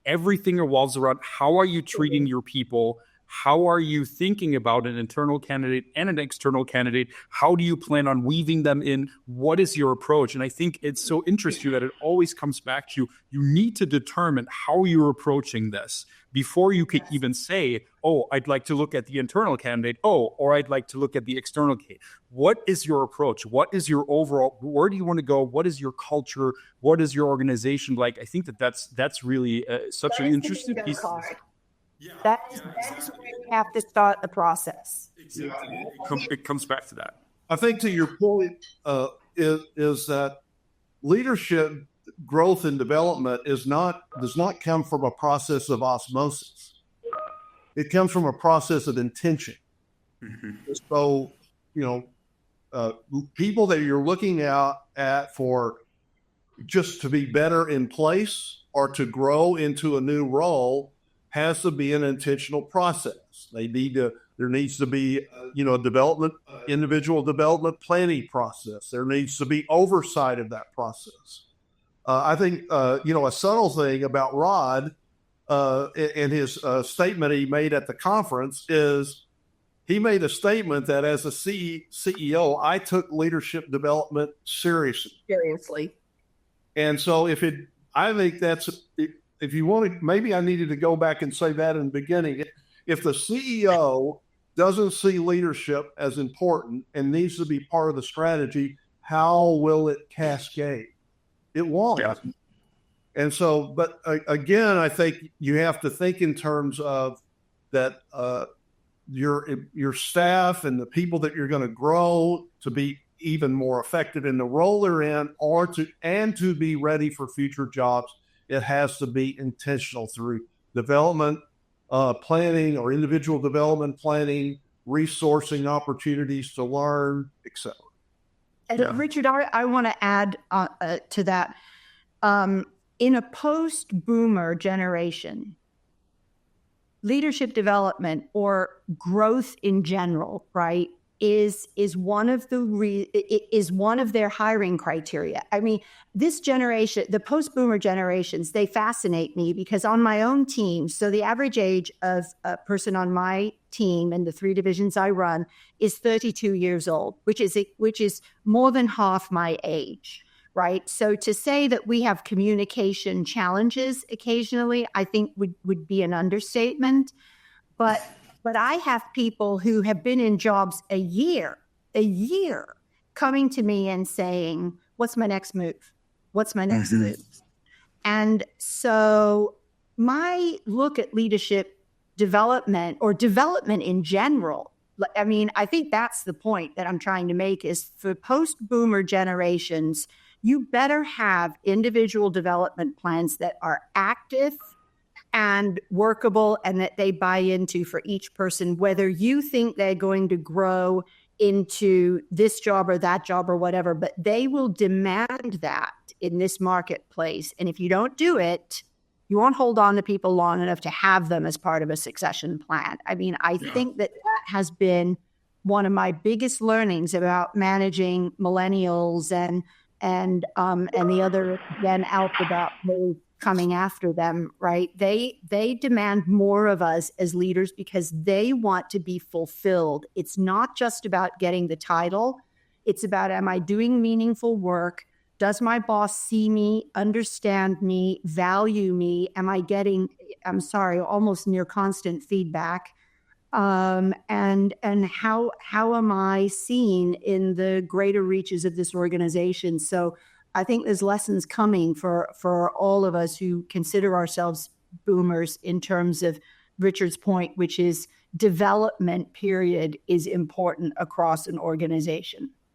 everything revolves around how are you treating your people? How are you thinking about an internal candidate and an external candidate? How do you plan on weaving them in? What is your approach? And I think it's so interesting that it always comes back to you need to determine how you're approaching this before you could even say, oh, I'd like to look at the internal candidate. Oh, or I'd like to look at the external candidate. What is your approach? What is your overall, where do you want to go? What is your culture? What is your organization like? I think that's really such an interesting piece. That is where you have to start the process. Exactly. It comes back to that. I think to your point is that leadership growth and development does not come from a process of osmosis. It comes from a process of intention. Mm-hmm. So, people that you're looking at for just to be better in place or to grow into a new role has to be an intentional process. There needs to be, individual development planning process. There needs to be oversight of that process. I think, a subtle thing about Rod in his statement he made at the conference is he made a statement that as a CEO, I took leadership development seriously. And so I think that's, if you want to, maybe I needed to go back and say that in the beginning. If the CEO doesn't see leadership as important and needs to be part of the strategy, how will it cascade? It won't. Yeah. And so, but again, I think you have to think in terms of that your staff and the people that you're going to grow to be even more effective in the role they're in, and to be ready for future jobs. It has to be intentional through development planning or individual development planning, resourcing opportunities to learn, etc. And Richard, I want to add to that. In a post-boomer generation, leadership development or growth in general, right, is one of their hiring criteria. I mean, this generation, the post-boomer generations, they fascinate me because on my own team, so the average age of a person on my team in the 3 divisions I run is 32 years old, which is more than half my age, right? So to say that we have communication challenges occasionally, I think would be an understatement. But I have people who have been in jobs a year, coming to me and saying, what's my next move? What's my next move? And so my look at leadership development or development in general, I mean, I think that's the point that I'm trying to make is for post-boomer generations, you better have individual development plans that are active and workable and that they buy into for each person, whether you think they're going to grow into this job or that job or whatever, but they will demand that in this marketplace. And if you don't do it, you won't hold on to people long enough to have them as part of a succession plan. I mean, I think that has been one of my biggest learnings about managing millennials and the other Gen Alpha about coming after them, right? They demand more of us as leaders because they want to be fulfilled. It's not just about getting the title. It's about, am I doing meaningful work? Does my boss see me, understand me, value me? Am I getting, almost near constant feedback? And how am I seen in the greater reaches of this organization? So I think there's lessons coming for all of us who consider ourselves boomers in terms of Richard's point, which is development period is important across an organization.